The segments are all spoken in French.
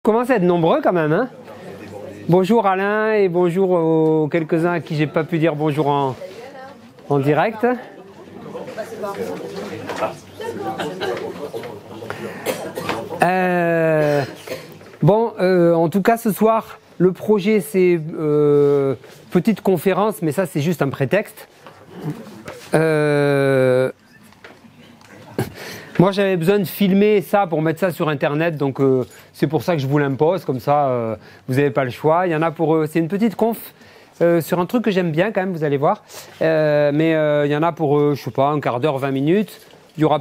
commence à être nombreux quand même. Hein. Bonjour Alain et bonjour aux quelques-uns à qui j'ai pas pu dire bonjour en direct. En tout cas ce soir, le projet c'est petite conférence, mais ça c'est juste un prétexte. Moi j'avais besoin de filmer ça pour mettre ça sur internet, donc c'est pour ça que je vous l'impose, comme ça vous n'avez pas le choix. Il y en a pour c'est une petite conf sur un truc que j'aime bien quand même, vous allez voir. Mais il y en a pour, je sais pas, un quart d'heure, 20 minutes. Il y aura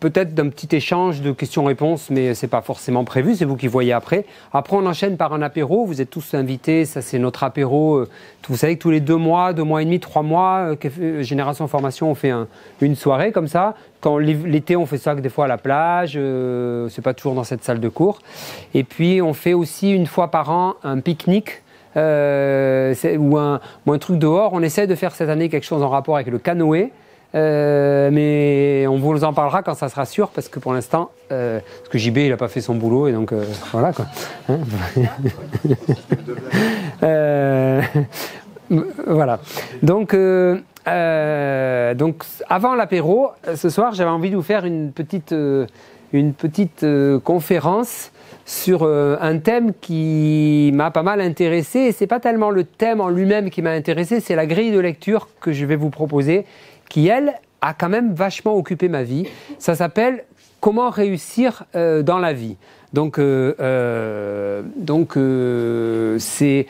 peut-être un petit échange de questions-réponses, mais c'est pas forcément prévu, c'est vous qui voyez après. Après, on enchaîne par un apéro, vous êtes tous invités, ça c'est notre apéro. Vous savez que tous les 2 mois et demi, 3 mois, Génération Formation, on fait une soirée comme ça. Quand l'été, on fait ça des fois à la plage, c'est pas toujours dans cette salle de cours. Et puis, on fait aussi une fois par an un pique-nique. Ou un truc dehors. On essaie de faire cette année quelque chose en rapport avec le canoë. Mais on vous en parlera quand ça sera sûr, parce que pour l'instant, parce que JB il n'a pas fait son boulot et donc voilà quoi. Hein voilà. Donc avant l'apéro, ce soir, j'avais envie de vous faire une petite conférence sur un thème qui m'a pas mal intéressé. Et c'est pas tellement le thème en lui-même qui m'a intéressé, c'est la grille de lecture que je vais vous proposer, qui elle a quand même vachement occupé ma vie. Ça s'appelle « Comment réussir dans la vie ». Donc c'est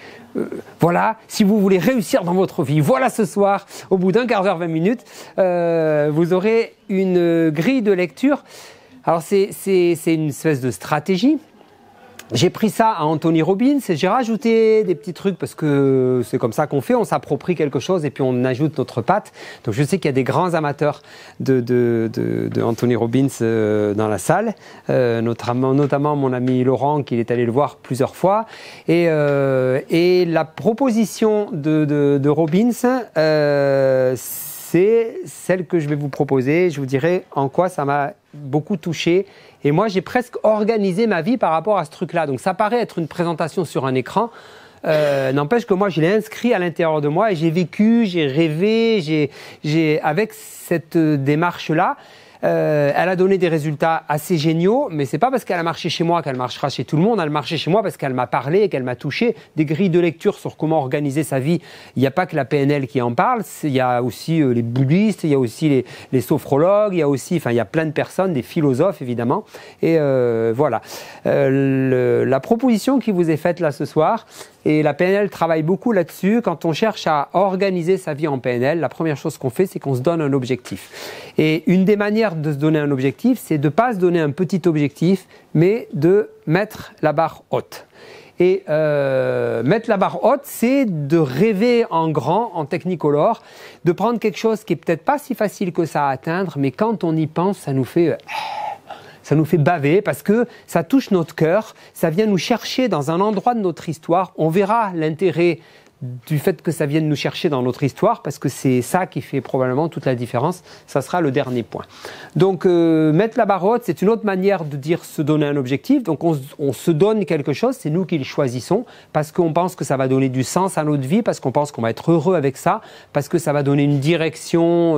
voilà, si vous voulez réussir dans votre vie, voilà ce soir, au bout d'un quart d'heure, 20 minutes, vous aurez une grille de lecture. Alors c'est une espèce de stratégie. J'ai pris ça à Anthony Robbins et j'ai rajouté des petits trucs parce que c'est comme ça qu'on fait, on s'approprie quelque chose et puis on ajoute notre patte. Donc je sais qu'il y a des grands amateurs de Anthony Robbins dans la salle, notamment mon ami Laurent qui est allé le voir plusieurs fois. Et la proposition de Robbins, c'est celle que je vais vous proposer. Je vous dirai en quoi ça m'a beaucoup touché. Et moi, j'ai presque organisé ma vie par rapport à ce truc-là. Donc, ça paraît être une présentation sur un écran. N'empêche que moi, je l'ai inscrit à l'intérieur de moi et j'ai vécu, j'ai rêvé, avec cette démarche-là. Elle a donné des résultats assez géniaux, mais c'est pas parce qu'elle a marché chez moi qu'elle marchera chez tout le monde. Elle marchait chez moi parce qu'elle m'a parlé, qu'elle m'a touché. Des grilles de lecture sur comment organiser sa vie. Il n'y a pas que la PNL qui en parle. Il y a aussi les bouddhistes, il y a aussi les sophrologues, il y a aussi, il y a plein de personnes, des philosophes évidemment. Et voilà. La proposition qui vous est faite là ce soir. Et la PNL travaille beaucoup là-dessus. Quand on cherche à organiser sa vie en PNL, la première chose qu'on fait, c'est qu'on se donne un objectif. Et une des manières de se donner un objectif, c'est de ne pas se donner un petit objectif, mais de mettre la barre haute. Et mettre la barre haute, c'est de rêver en grand, en technicolor, de prendre quelque chose qui est peut-être pas si facile que ça à atteindre, mais quand on y pense, ça nous fait baver parce que ça touche notre cœur, ça vient nous chercher dans un endroit de notre histoire. On verra l'intérêt du fait que ça vienne nous chercher dans notre histoire parce que c'est ça qui fait probablement toute la différence. Ça sera le dernier point. Donc mettre la barre haute, c'est une autre manière de dire se donner un objectif. Donc on se donne quelque chose, c'est nous qui le choisissons parce qu'on pense que ça va donner du sens à notre vie, parce qu'on pense qu'on va être heureux avec ça, parce que ça va donner une direction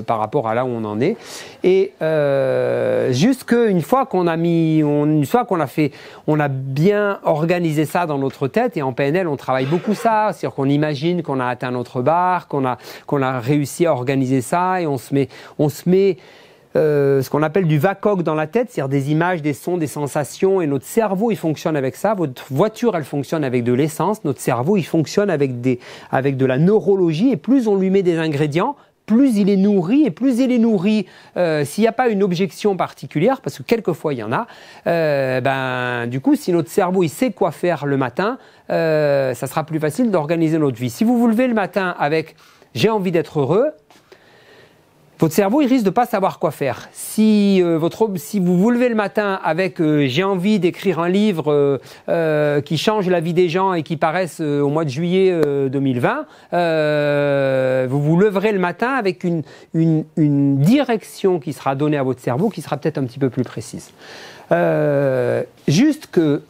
par rapport à là où on en est. Et juste qu'une fois qu'on a on a bien organisé ça dans notre tête, et en PNL on travaille beaucoup ça. C'est-à-dire qu'on imagine qu'on a atteint notre barre, qu'on a réussi à organiser ça et on se met ce qu'on appelle du VACOG dans la tête, c'est-à-dire des images, des sons, des sensations, et notre cerveau il fonctionne avec ça. Votre voiture elle fonctionne avec de l'essence, notre cerveau il fonctionne avec de la neurologie, et plus on lui met des ingrédients, plus il est nourri, et plus il est nourri, s'il n'y a pas une objection particulière, parce que quelquefois il y en a, du coup si notre cerveau il sait quoi faire le matin, ça sera plus facile d'organiser notre vie. Si vous vous levez le matin avec « j'ai envie d'être heureux », votre cerveau il risque de pas savoir quoi faire. Si vous vous levez le matin avec j'ai envie d'écrire un livre qui change la vie des gens et qui paraisse au mois de juillet 2020, vous vous leverez le matin avec une direction qui sera donnée à votre cerveau qui sera peut-être un petit peu plus précise. Juste que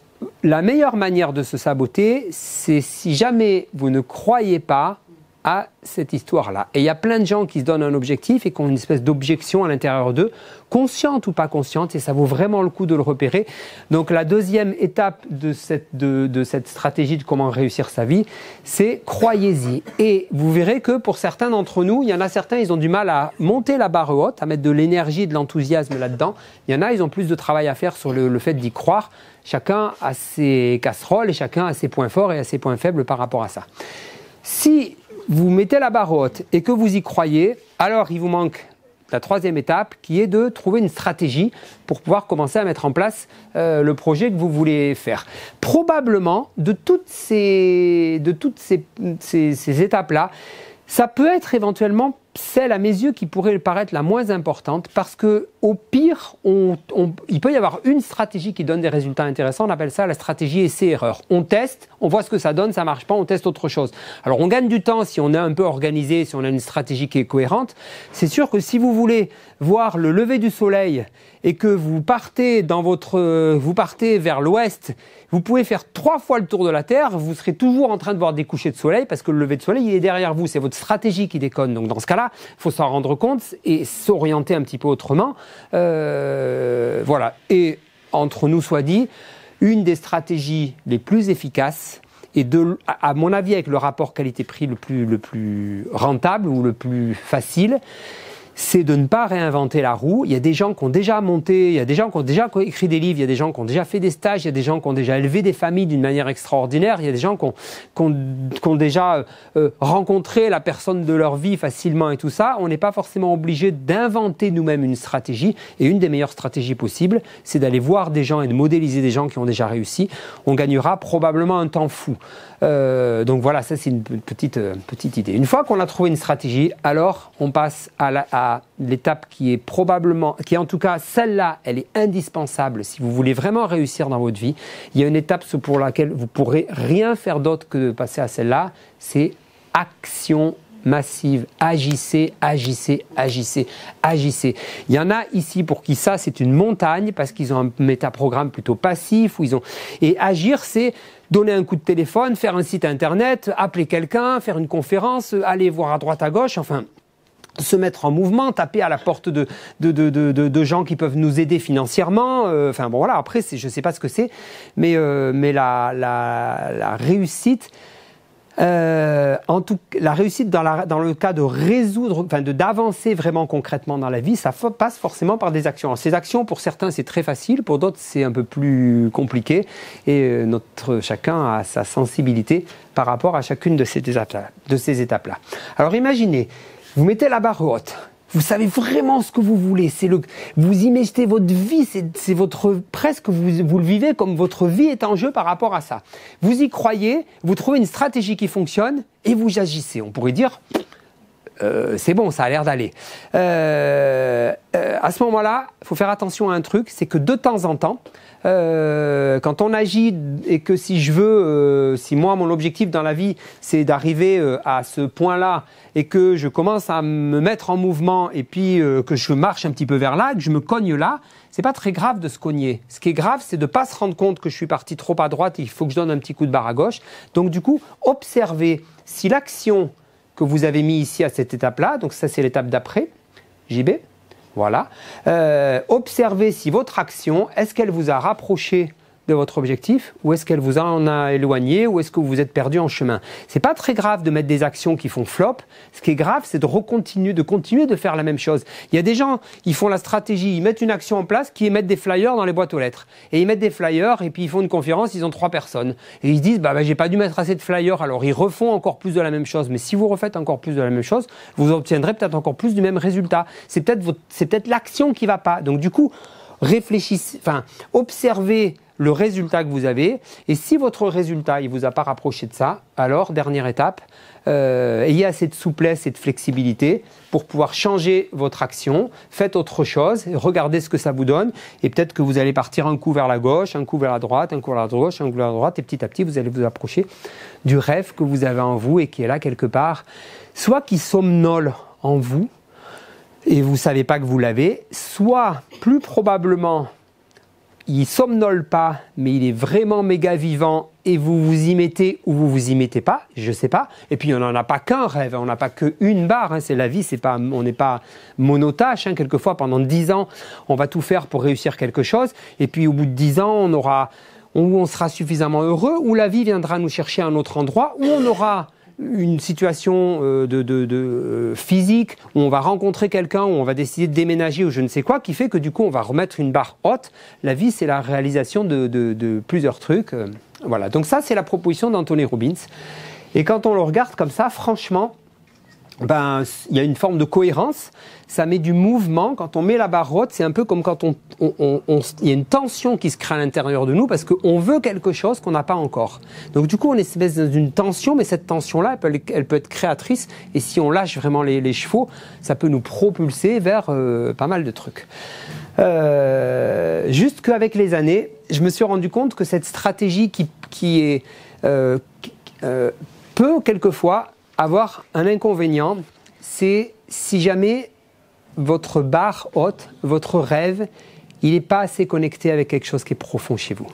la meilleure manière de se saboter, c'est si jamais vous ne croyez pas à cette histoire-là. Et il y a plein de gens qui se donnent un objectif et qui ont une espèce d'objection à l'intérieur d'eux, consciente ou pas consciente, et ça vaut vraiment le coup de le repérer. Donc la deuxième étape de cette stratégie de comment réussir sa vie, c'est croyez-y. Et vous verrez que pour certains d'entre nous, il y en a certains, ils ont du mal à monter la barre haute, à mettre de l'énergie et de l'enthousiasme là-dedans. Il y en a, ils ont plus de travail à faire sur le fait d'y croire. Chacun a ses casseroles et chacun a ses points forts et a ses points faibles par rapport à ça. Si vous mettez la barre haute et que vous y croyez, alors il vous manque la troisième étape qui est de trouver une stratégie pour pouvoir commencer à mettre en place le projet que vous voulez faire. Probablement, de toutes ces étapes-là, ça peut être éventuellement celle à mes yeux qui pourrait paraître la moins importante parce que au pire, il peut y avoir une stratégie qui donne des résultats intéressants. On appelle ça la stratégie essai-erreur. On teste, on voit ce que ça donne, ça marche pas, on teste autre chose. Alors on gagne du temps si on est un peu organisé, si on a une stratégie qui est cohérente. C'est sûr que si vous voulez voir le lever du soleil et que vous partez vers l'ouest, vous pouvez faire 3 fois le tour de la Terre, vous serez toujours en train de voir des couchers de soleil parce que le lever de soleil, il est derrière vous. C'est votre stratégie qui déconne. Donc dans ce cas-là, il faut s'en rendre compte et s'orienter un petit peu autrement. Voilà. Et entre nous soit dit, une des stratégies les plus efficaces et à mon avis avec le rapport qualité-prix le plus rentable ou le plus facile, c'est de ne pas réinventer la roue. Il y a des gens qui ont déjà monté, il y a des gens qui ont déjà écrit des livres, il y a des gens qui ont déjà fait des stages, il y a des gens qui ont déjà élevé des familles d'une manière extraordinaire, il y a des gens qui ont déjà rencontré la personne de leur vie facilement et tout ça. On n'est pas forcément obligé d'inventer nous-mêmes une stratégie. Et une des meilleures stratégies possibles, c'est d'aller voir des gens et de modéliser des gens qui ont déjà réussi. On gagnera probablement un temps fou. Donc voilà, ça c'est une petite idée. Une fois qu'on a trouvé une stratégie, alors on passe à l'étape qui est en tout cas celle-là, elle est indispensable si vous voulez vraiment réussir dans votre vie. Il y a une étape pour laquelle vous pourrez rien faire d'autre que de passer à celle-là, c'est action massive. Agissez, agissez, agissez, agissez. Il y en a ici pour qui ça c'est une montagne parce qu'ils ont un métaprogramme plutôt passif et agir c'est donner un coup de téléphone, faire un site internet, appeler quelqu'un, faire une conférence, aller voir à droite à gauche, enfin se mettre en mouvement, taper à la porte de gens qui peuvent nous aider financièrement. Enfin bon voilà, après je sais pas ce que c'est, mais la réussite. La réussite dans le cas de résoudre, enfin d'avancer vraiment concrètement dans la vie, ça passe forcément par des actions. Alors, ces actions, pour certains, c'est très facile, pour d'autres, c'est un peu plus compliqué. Et chacun a sa sensibilité par rapport à chacune de ces étapes-là. Alors imaginez, vous mettez la barre haute. Vous savez vraiment ce que vous voulez. Vous y mettez votre vie. C'est presque vous le vivez comme votre vie est en jeu par rapport à ça. Vous y croyez. Vous trouvez une stratégie qui fonctionne et vous agissez. On pourrait dire, c'est bon, ça a l'air d'aller. À ce moment-là, il faut faire attention à un truc, c'est que de temps en temps, quand on agit et que si moi mon objectif dans la vie c'est d'arriver à ce point-là et que je commence à me mettre en mouvement et puis que je marche un petit peu vers là, que je me cogne là, c'est pas très grave de se cogner. Ce qui est grave, c'est de pas se rendre compte que je suis parti trop à droite et il faut que je donne un petit coup de barre à gauche. Donc du coup, observez si l'action que vous avez mis ici à cette étape-là, donc ça c'est l'étape d'après, JB. Voilà. Observez si votre action, est-ce qu'elle vous a rapproché de votre objectif ou est-ce qu'elle vous en a éloigné ou est-ce que vous êtes perdu en chemin. C'est pas très grave de mettre des actions qui font flop. Ce qui est grave, c'est de continuer de faire la même chose. Il y a des gens, ils font la stratégie, ils mettent une action en place qui mettent des flyers dans les boîtes aux lettres. Et ils mettent des flyers et puis ils font une conférence, ils ont 3 personnes. Et ils se disent, j'ai pas dû mettre assez de flyers. Alors ils refont encore plus de la même chose. Mais si vous refaites encore plus de la même chose, vous obtiendrez peut-être encore plus du même résultat. C'est peut-être l'action qui va pas. Donc du coup, observez le résultat que vous avez, et si votre résultat il vous a pas rapproché de ça, alors dernière étape, ayez assez de souplesse et de flexibilité pour pouvoir changer votre action, faites autre chose, regardez ce que ça vous donne, et peut-être que vous allez partir un coup vers la gauche, un coup vers la droite, un coup vers la gauche, un coup vers la droite, et petit à petit vous allez vous approcher du rêve que vous avez en vous et qui est là quelque part, soit qui somnole en vous, et vous savez pas que vous l'avez, soit plus probablement il somnole pas, mais il est vraiment méga vivant et vous vous y mettez ou vous vous y mettez pas, je sais pas. Et puis on n'en a pas qu'un rêve, on n'a pas qu'une barre, hein, c'est la vie, on n'est pas monotâche. Hein, quelquefois, pendant 10 ans, on va tout faire pour réussir quelque chose. Et puis au bout de 10 ans, on sera suffisamment heureux, ou la vie viendra nous chercher à un autre endroit, où on aura une situation physique, où on va rencontrer quelqu'un, où on va décider de déménager ou je ne sais quoi, qui fait que du coup on va remettre une barre haute. La vie, c'est la réalisation de plusieurs trucs. Voilà, donc ça c'est la proposition d'Anthony Robbins. Et quand on le regarde comme ça, franchement, il y a une forme de cohérence, ça met du mouvement. Quand on met la barre haute, c'est un peu comme quand il y a une tension qui se crée à l'intérieur de nous parce qu'on veut quelque chose qu'on n'a pas encore. Donc du coup, on est espèce d'une tension, mais cette tension-là, elle peut être créatrice. Et si on lâche vraiment les chevaux, ça peut nous propulser vers pas mal de trucs. Juste qu'avec les années, je me suis rendu compte que cette stratégie qui peut quelquefois avoir un inconvénient, c'est si jamais votre barre haute, votre rêve, il n'est pas assez connecté avec quelque chose qui est profond chez vous.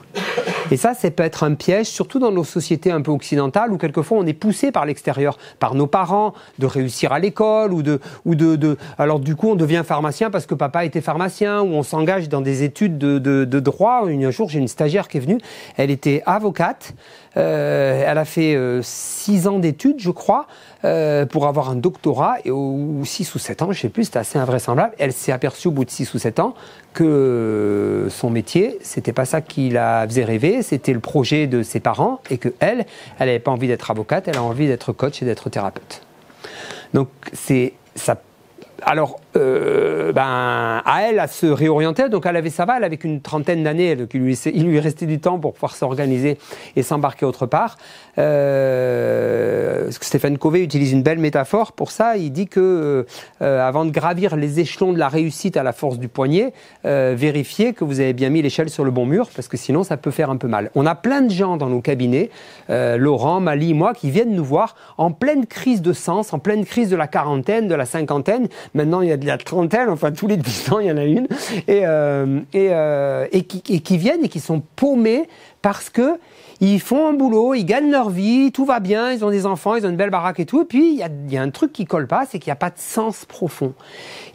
Et ça peut être un piège, surtout dans nos sociétés un peu occidentales, où quelquefois on est poussé par l'extérieur, par nos parents, de réussir à l'école, alors du coup on devient pharmacien parce que papa était pharmacien, ou on s'engage dans des études de droit. Un jour j'ai une stagiaire qui est venue, elle était avocate, elle a fait 6 ans d'études, je crois, pour avoir un doctorat, ou 6 ou 7 ans, je ne sais plus, c'était assez invraisemblable. Elle s'est aperçue au bout de 6 ou 7 ans que son métier, c'était pas ça qui la faisait rêver, c'était le projet de ses parents, et que elle n'avait pas envie d'être avocate, elle a envie d'être coach et d'être thérapeute. Donc c'est ça. Alors, à elle à se réorienter, donc elle avait qu'une trentaine d'années, donc il lui restait du temps pour pouvoir s'organiser et s'embarquer autre part. Stephen Covey utilise une belle métaphore pour ça. Il dit que avant de gravir les échelons de la réussite à la force du poignet, vérifiez que vous avez bien mis l'échelle sur le bon mur, parce que sinon ça peut faire un peu mal. On a plein de gens dans nos cabinets, Laurent, Mali, moi, qui viennent nous voir en pleine crise de sens, en pleine crise de la quarantaine, de la cinquantaine. Maintenant, il y a de la trentaine, enfin tous les 10 ans, il y en a une, et qui viennent et qui sont paumés parce que ils font un boulot, ils gagnent leur vie, tout va bien, ils ont des enfants, ils ont une belle baraque et tout, et puis il y a un truc qui colle pas, c'est qu'il n'y a pas de sens profond.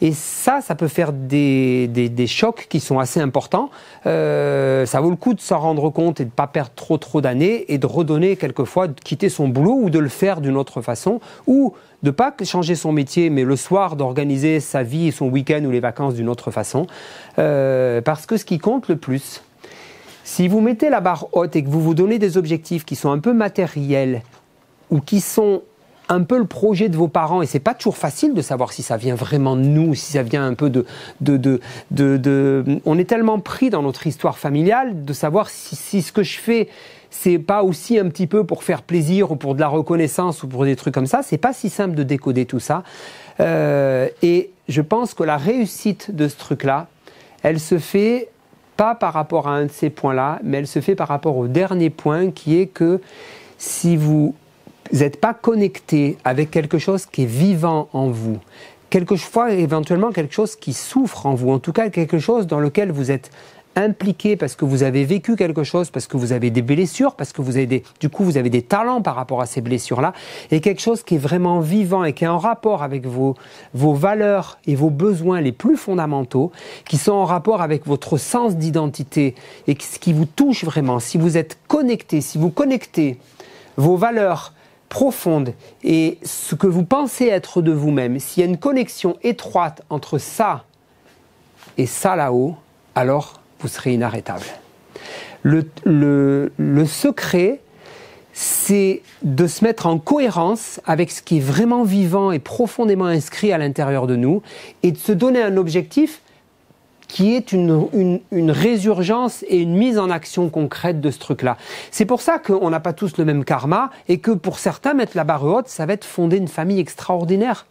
Et ça peut faire des chocs qui sont assez importants. Ça vaut le coup de s'en rendre compte et de ne pas perdre trop d'années, et de redonner quelquefois, de quitter son boulot ou de le faire d'une autre façon, ou de ne pas changer son métier, mais le soir d'organiser sa vie et son week-end ou les vacances d'une autre façon. Parce que ce qui compte le plus, si vous mettez la barre haute et que vous vous donnez des objectifs qui sont un peu matériels ou qui sont un peu le projet de vos parents, et c'est pas toujours facile de savoir si ça vient vraiment de nous, si ça vient un peu on est tellement pris dans notre histoire familiale de savoir si ce que je fais, c'est pas aussi un petit peu pour faire plaisir ou pour de la reconnaissance ou pour des trucs comme ça. C'est pas si simple de décoder tout ça. Et je pense que la réussite de ce truc-là, elle se fait pas par rapport à un de ces points-là, mais elle se fait par rapport au dernier point, qui est que si vous n'êtes pas connecté avec quelque chose qui est vivant en vous, quelquefois éventuellement quelque chose qui souffre en vous, en tout cas quelque chose dans lequel vous êtes impliqué parce que vous avez vécu quelque chose, parce que vous avez des blessures, parce que vous avez des talents par rapport à ces blessures-là, et quelque chose qui est vraiment vivant et qui est en rapport avec vos valeurs et vos besoins les plus fondamentaux, qui sont en rapport avec votre sens d'identité et ce qui vous touche vraiment. Si vous êtes connecté, si vous connectez vos valeurs profondes et ce que vous pensez être de vous-même, s'il y a une connexion étroite entre ça et ça là-haut, alors vous serez inarrêtable. Le secret, c'est de se mettre en cohérence avec ce qui est vraiment vivant et profondément inscrit à l'intérieur de nous, et de se donner un objectif qui est une résurgence et une mise en action concrète de ce truc-là. C'est pour ça qu'on n'a pas tous le même karma, et que pour certains, mettre la barre haute, ça va être fonder une famille extraordinaire.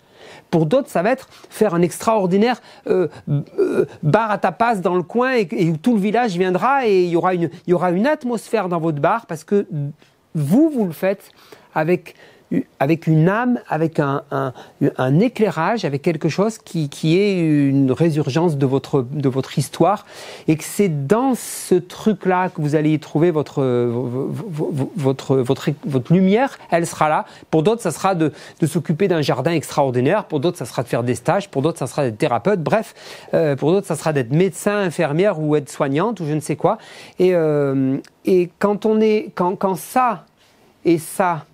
Pour d'autres, ça va être faire un extraordinaire bar à tapas dans le coin, et où tout le village viendra, et il y aura une atmosphère dans votre bar, parce que vous le faites avec avec une âme, avec un éclairage, avec quelque chose qui est une résurgence de votre histoire, et que c'est dans ce truc-là que vous allez y trouver votre lumière. Elle sera là. Pour d'autres, ça sera de s'occuper d'un jardin extraordinaire. Pour d'autres, ça sera de faire des stages. Pour d'autres, ça sera d'être thérapeute. Bref, pour d'autres, ça sera d'être médecin, infirmière ou aide-soignante ou je ne sais quoi. Et quand ça et ça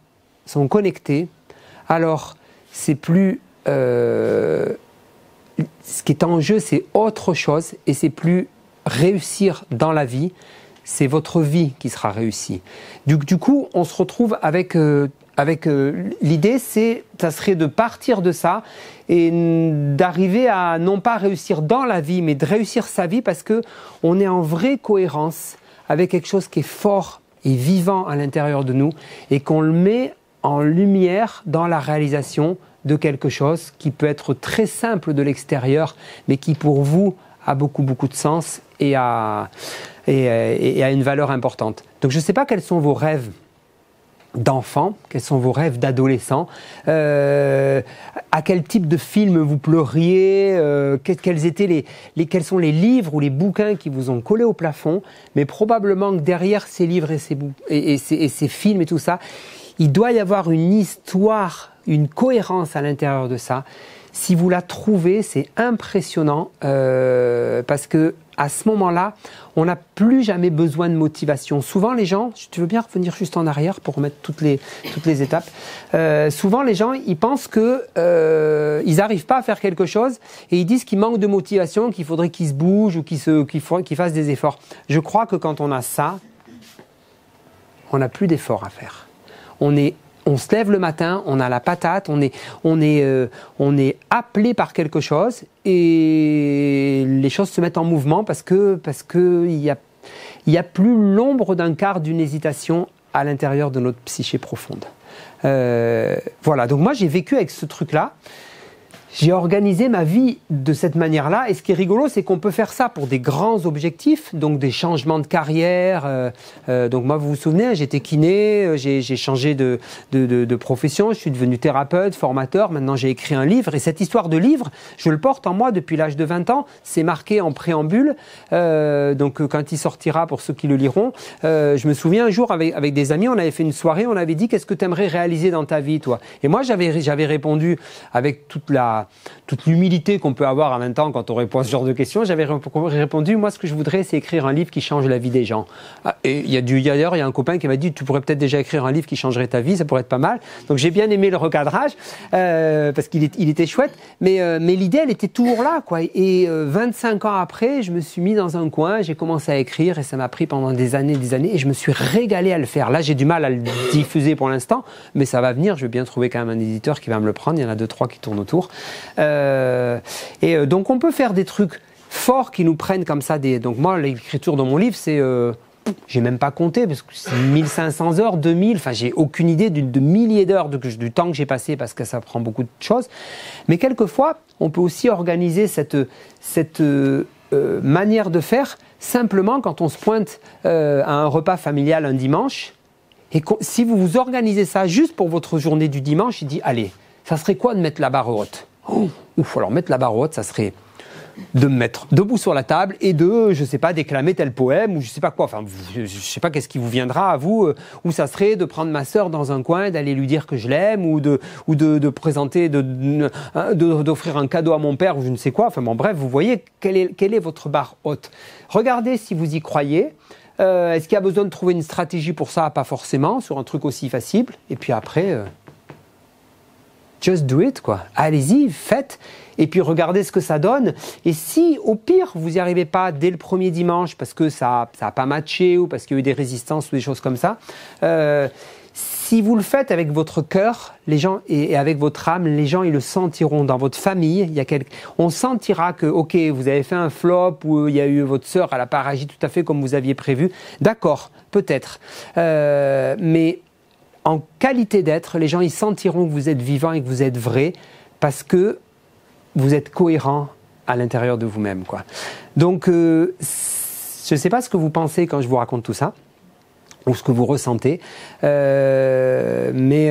sont connectés, alors c'est plus ce qui est en jeu, c'est autre chose, et c'est plus réussir dans la vie, c'est votre vie qui sera réussie. Du coup, on se retrouve avec l'idée, ça serait de partir de ça et d'arriver à non pas réussir dans la vie, mais de réussir sa vie, parce que on est en vraie cohérence avec quelque chose qui est fort et vivant à l'intérieur de nous, et qu'on le met en lumière dans la réalisation de quelque chose qui peut être très simple de l'extérieur, mais qui pour vous a beaucoup de sens et a une valeur importante. Donc je ne sais pas quels sont vos rêves d'enfants, quels sont vos rêves d'adolescents, à quel type de film vous pleuriez, quels sont les livres ou les bouquins qui vous ont collé au plafond, mais probablement que derrière ces livres et ces films et tout ça, il doit y avoir une histoire, une cohérence à l'intérieur de ça. Si vous la trouvez, c'est impressionnant, parce que à ce moment-là, on n'a plus jamais besoin de motivation. Souvent, les gens, tu veux bien revenir juste en arrière pour remettre toutes les étapes. Souvent, les gens, ils pensent que ils n'arrivent pas à faire quelque chose, et ils disent qu'ils manquent de motivation, qu'il faudrait qu'ils se bougent ou qu'ils fassent des efforts. Je crois que quand on a ça, on n'a plus d'efforts à faire. On se lève le matin, on a la patate, on est appelé par quelque chose, et les choses se mettent en mouvement parce que il y a plus l'ombre d'un quart d'une hésitation à l'intérieur de notre psyché profonde. Voilà, donc moi j'ai vécu avec ce truc-là. J'ai organisé ma vie de cette manière-là, et ce qui est rigolo, c'est qu'on peut faire ça pour des grands objectifs, donc des changements de carrière. Donc moi, vous vous souvenez, j'étais kiné, j'ai changé de profession, je suis devenu thérapeute, formateur, maintenant j'ai écrit un livre, et cette histoire de livre, je le porte en moi depuis l'âge de 20 ans, c'est marqué en préambule, donc quand il sortira, pour ceux qui le liront, je me souviens un jour avec des amis, on avait fait une soirée, on avait dit: qu'est-ce que tu aimerais réaliser dans ta vie, toi? Et moi, j'avais répondu avec toute l'humilité qu'on peut avoir en même temps quand on répond à ce genre de questions. J'avais répondu: moi, ce que je voudrais, c'est écrire un livre qui change la vie des gens. Et d'ailleurs, il y a un copain qui m'a dit: tu pourrais peut-être déjà écrire un livre qui changerait ta vie, ça pourrait être pas mal. Donc j'ai bien aimé le recadrage, parce qu'il était chouette, mais l'idée, elle était toujours là, quoi. Et 25 ans après, je me suis mis dans un coin, j'ai commencé à écrire, et ça m'a pris pendant des années, et je me suis régalé à le faire. Là, j'ai du mal à le diffuser pour l'instant, mais ça va venir. Je vais bien trouver quand même un éditeur qui va me le prendre. Il y en a 2-3 qui tournent autour. Donc on peut faire des trucs forts qui nous prennent comme ça. Donc moi, l'écriture de mon livre, c'est j'ai même pas compté, parce que c'est 1500 heures, 2000, enfin j'ai aucune idée de milliers d'heures du temps que j'ai passé, parce que ça prend beaucoup de choses. Mais quelquefois, on peut aussi organiser cette manière de faire simplement quand on se pointe à un repas familial un dimanche. Et si vous vous organisez ça juste pour votre journée du dimanche, il dit: allez, ça serait quoi de mettre la barre haute? Alors mettre la barre haute, ça serait de me mettre debout sur la table et je sais pas, déclamer tel poème, ou je sais pas quoi, enfin, je sais pas qu'est-ce qui vous viendra à vous, ou ça serait de prendre ma sœur dans un coin, d'aller lui dire que je l'aime, ou de présenter, d'offrir un cadeau à mon père, ou je ne sais quoi. Enfin bon, bref, vous voyez quelle est votre barre haute. Regardez si vous y croyez. Est-ce qu'il y a besoin de trouver une stratégie pour ça? Pas forcément, sur un truc aussi facile. Et puis après, just do it, quoi. Allez-y, faites, et puis regardez ce que ça donne. Et si, au pire, vous n'y arrivez pas dès le premier dimanche, parce que ça a pas matché, ou parce qu'il y a eu des résistances, ou des choses comme ça, si vous le faites avec votre cœur, les gens, et avec votre âme, les gens, ils le sentiront. Dans votre famille, on sentira que, ok, vous avez fait un flop, ou il y a eu votre sœur, elle n'a pas réagi tout à fait comme vous aviez prévu. D'accord, peut-être. Mais en qualité d'être, les gens, ils sentiront que vous êtes vivant et que vous êtes vrai, parce que vous êtes cohérent à l'intérieur de vous-même, quoi. Donc, je ne sais pas ce que vous pensez quand je vous raconte tout ça. ou ce que vous ressentez. Mais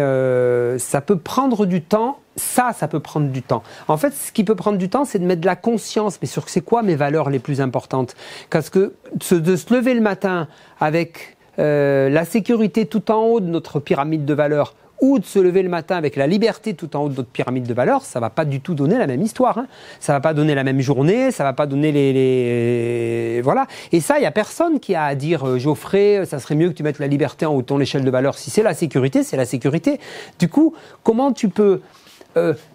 ça peut prendre du temps. Ça peut prendre du temps. En fait, ce qui peut prendre du temps, c'est de mettre de la conscience. Mais sur c'est quoi mes valeurs les plus importantes? Parce que de se lever le matin avec la sécurité tout en haut de notre pyramide de valeurs, ou de se lever le matin avec la liberté tout en haut de notre pyramide de valeurs, ça ne va pas du tout donner la même histoire. Hein. Ça ne va pas donner la même journée, ça ne va pas donner Voilà. Et ça, il n'y a personne qui a à dire Geoffrey, ça serait mieux que tu mettes la liberté en haut de ton échelle de valeurs. Si c'est la sécurité, c'est la sécurité. Du coup, comment tu peux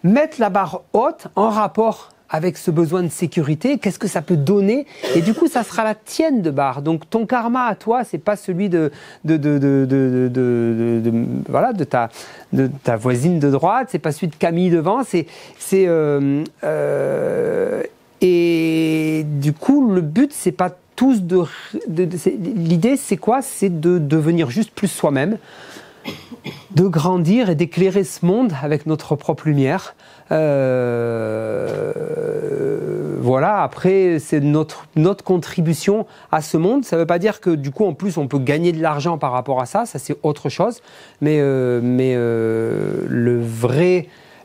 mettre la barre haute en rapport avec ce besoin de sécurité, qu'est-ce que ça peut donner? Et du coup, ça sera la tienne de barre. Donc, ton karma à toi, c'est pas celui de ta voisine de droite, c'est pas celui de Camille devant, et du coup, le but, c'est pas tous l'idée, c'est quoi? C'est de devenir juste plus soi-même, de grandir et d'éclairer ce monde avec notre propre lumière. Voilà, après, c'est notre contribution à ce monde. Ça ne veut pas dire que du coup, en plus, on peut gagner de l'argent par rapport à ça. Ça, c'est autre chose. Mais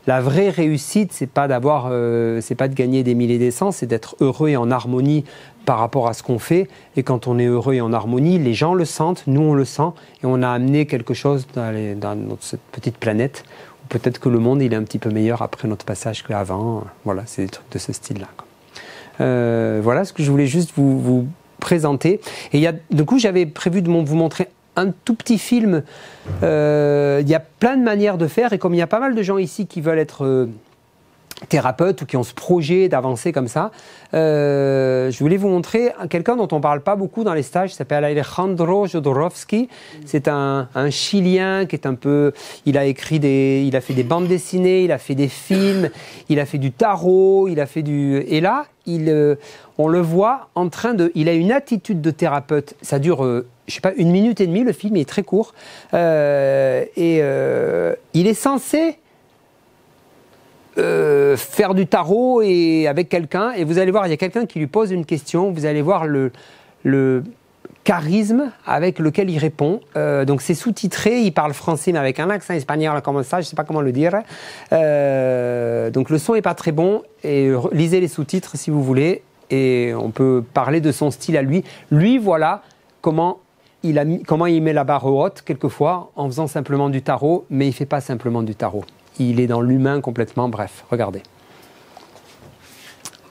la vraie réussite, c'est pas de gagner des milliers et des cents, c'est d'être heureux et en harmonie par rapport à ce qu'on fait. Et quand on est heureux et en harmonie, les gens le sentent, nous on le sent, et on a amené quelque chose dans cette petite planète. Peut-être que le monde il est un petit peu meilleur après notre passage qu'avant. Voilà, c'est des trucs de ce style-là. Voilà ce que je voulais juste vous présenter. Et du coup, j'avais prévu de vous montrer un tout petit film. Il y a plein de manières de faire, et comme il y a pas mal de gens ici qui veulent être thérapeutes ou qui ont ce projet d'avancer comme ça, je voulais vous montrer quelqu'un dont on ne parle pas beaucoup dans les stages, qui s'appelle Alejandro Jodorowsky. C'est un Chilien qui est un peu... Il a fait des bandes dessinées, il a fait des films, il a fait du tarot, il a fait du... Et là, on le voit en train de... Il a une attitude de thérapeute. Ça dure... je sais pas, 1 minute et demie, le film est très court. Il est censé faire du tarot avec quelqu'un, et vous allez voir, il y a quelqu'un qui lui pose une question, vous allez voir le charisme avec lequel il répond. Donc c'est sous-titré, il parle français mais avec un accent espagnol comme ça, je ne sais pas comment le dire. Donc le son n'est pas très bon, et lisez les sous-titres si vous voulez, et on peut parler de son style à lui. Lui, voilà comment il met la barre haute quelquefois en faisant simplement du tarot, mais il ne fait pas simplement du tarot. Il est dans l'humain complètement, bref, regardez.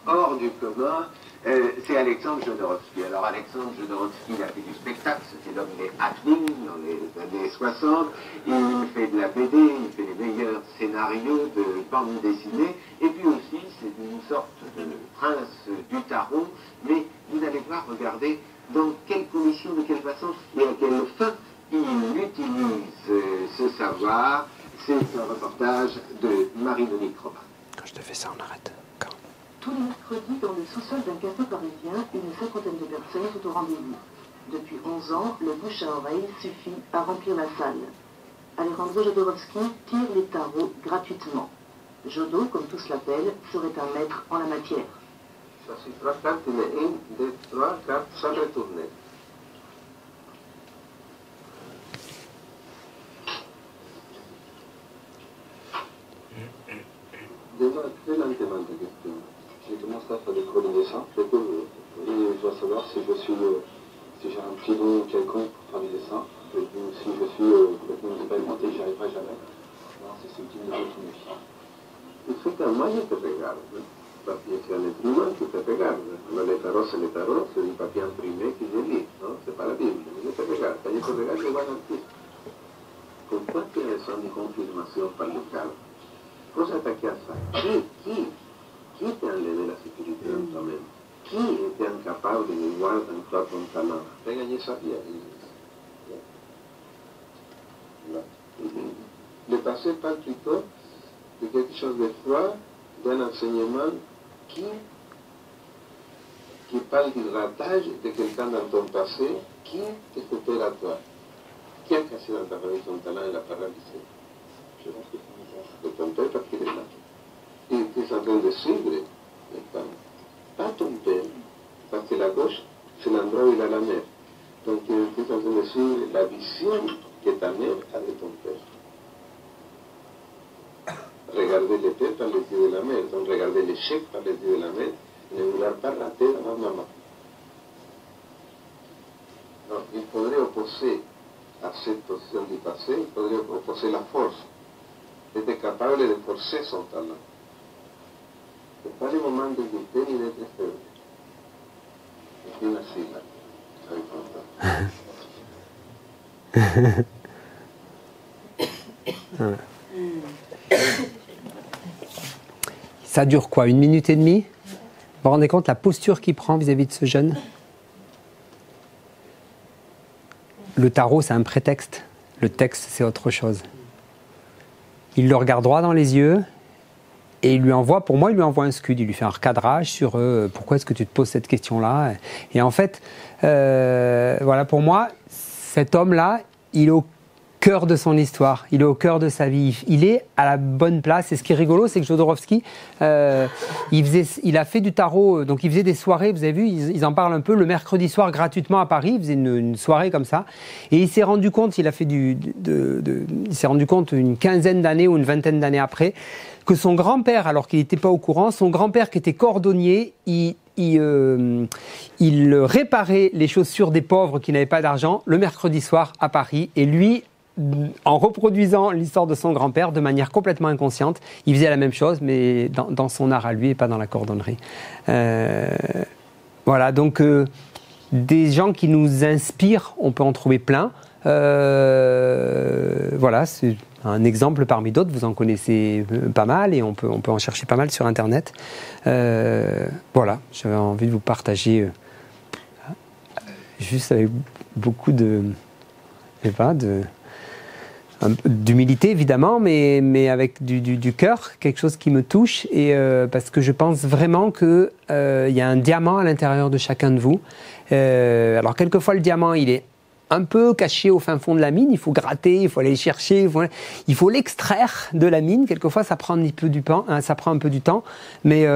Hors du commun, c'est Alexandre Jodorowsky. Alors Alexandre Jodorowsky, il a fait du spectacle, c'était l'homme des happenings dans les années 60. Il fait de la BD, il fait les meilleurs scénarios de bande dessinée. Et puis aussi, c'est une sorte de prince du tarot. Mais vous allez voir, regardez, dans quelles conditions, de quelle façon et à quelle fin il utilise ce savoir. C'est un reportage de Marie-Monique Robin. Quand je te fais ça, on arrête. Quand? Tous les mercredis, dans le sous-sol d'un café parisien, une cinquantaine de personnes sont au rendez-vous. Depuis 11 ans, le bouche à oreille suffit à remplir la salle. Alejandro Jodorowsky tire les tarots gratuitement. Jodo, comme tous l'appellent, serait un maître en la matière. Ça, c'est 3 cartes, il y a 1, 2, 3 cartes sans retourner. Très lentement ta question. J'ai commencé à faire des cours de dessin, et je dois savoir si j'ai un petit don quelconque pour faire du dessin, ou si je suis complètement expérimenté, j'y arriverai jamais. Alors c'est ce type de retourner. Il fait qu'un moyen te regarde, parce que c'est un être humain qui te regarde. La lettre c'est du papier imprimé qui te lit, non? C'est pas la Bible, il te regarde. Quand il te regarde, il voit l'artiste. Pourquoi tu ressens une confirmation par le calme? Cosa attaquer à ça? Qui t'a enlevé la sécurité en toi-même? Qui était incapable de voir en toi ton talent? T'as gagné ça bien. Le passé parle plutôt de quelque chose de froid, d'un enseignement qui parle du ratage de quelqu'un dans ton passé qui te fait peur à toi. Qui a cassé dans ta famille ton talent et l'a paralysé? Je pense que c'est de ton père parce qu'il est là. Et tu es en train de suivre les femmes. Pas ton père, parce que la gauche, c'est l'endroit où il a la mer. Donc, tu es en train de suivre la vision que ta mère a de ton père. Regardez les têtes par les yeux de la mère, donc regardez l'échec par les yeux de la mère, ne vouloir pas rater la maman. Donc, il faudrait opposer à cette position du passé, il faudrait opposer la force. D'être capable de forcer son talent. Ce n'est pas le moment de lutter ni d'être faible. C'est une asile, avec Ça dure quoi, 1 minute et demie? Vous vous rendez compte la posture qu'il prend vis-à-vis de ce jeune? Le tarot, c'est un prétexte. Le texte, c'est autre chose. Il le regarde droit dans les yeux et il lui envoie, pour moi, il lui envoie un scud. Il lui fait un recadrage sur pourquoi est-ce que tu te poses cette question-là. Et en fait, voilà, pour moi, cet homme-là, il est au cœur de son histoire, il est au cœur de sa vie, il est à la bonne place. Et ce qui est rigolo, c'est que Jodorowsky, il a fait du tarot, donc il faisait des soirées, vous avez vu, ils en parlent un peu, le mercredi soir gratuitement à Paris, il faisait une soirée comme ça, et il s'est rendu compte, il s'est rendu compte une quinzaine d'années ou une vingtaine d'années après, que son grand-père, alors qu'il n'était pas au courant, son grand-père qui était cordonnier, il réparait les chaussures des pauvres qui n'avaient pas d'argent le mercredi soir à Paris, et lui, en reproduisant l'histoire de son grand-père de manière complètement inconsciente, il faisait la même chose, mais dans son art à lui et pas dans la cordonnerie. Voilà, donc des gens qui nous inspirent, on peut en trouver plein. Voilà, c'est un exemple parmi d'autres, vous en connaissez pas mal et on peut en chercher pas mal sur Internet. Voilà, j'avais envie de vous partager juste avec beaucoup d'humilité évidemment, mais avec du cœur, quelque chose qui me touche, et parce que je pense vraiment que y a un diamant à l'intérieur de chacun de vous. Alors quelquefois le diamant il est un peu caché au fin fond de la mine, il faut gratter, il faut aller chercher, il faut l'extraire de la mine. Quelquefois ça prend un peu du temps, mais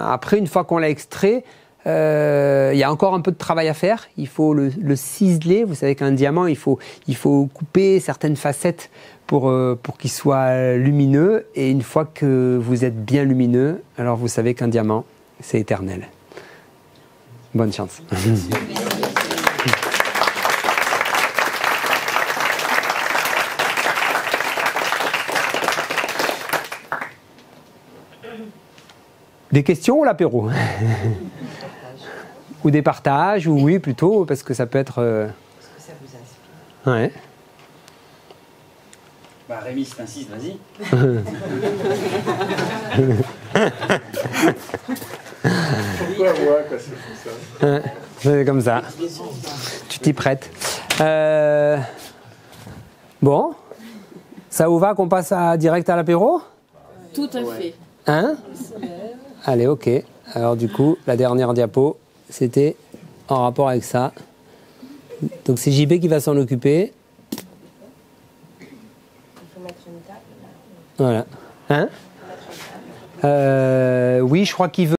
après une fois qu'on l'a extrait, il y a encore un peu de travail à faire. Il faut le ciseler. Vous savez qu'un diamant, il faut couper certaines facettes pour qu'il soit lumineux. Et une fois que vous êtes bien lumineux, alors vous savez qu'un diamant, c'est éternel. Bonne chance. Des questions ou l'apéro? Ou des partages, ou oui, plutôt, parce que ça peut être... Est-ce que ça vous inspire? Ouais. Bah Rémi, si t'insistes, vas-y. Pourquoi moi quand c'est comme ça? C'est comme ça. Tu t'y prêtes. Bon, ça vous va qu'on passe direct à l'apéro? Tout à fait. Hein? Allez, ok. Alors du coup, la dernière diapo, c'était en rapport avec ça. Donc c'est JB qui va s'en occuper. Il faut mettre une table là. Voilà. Hein? Oui, je crois qu'il veut.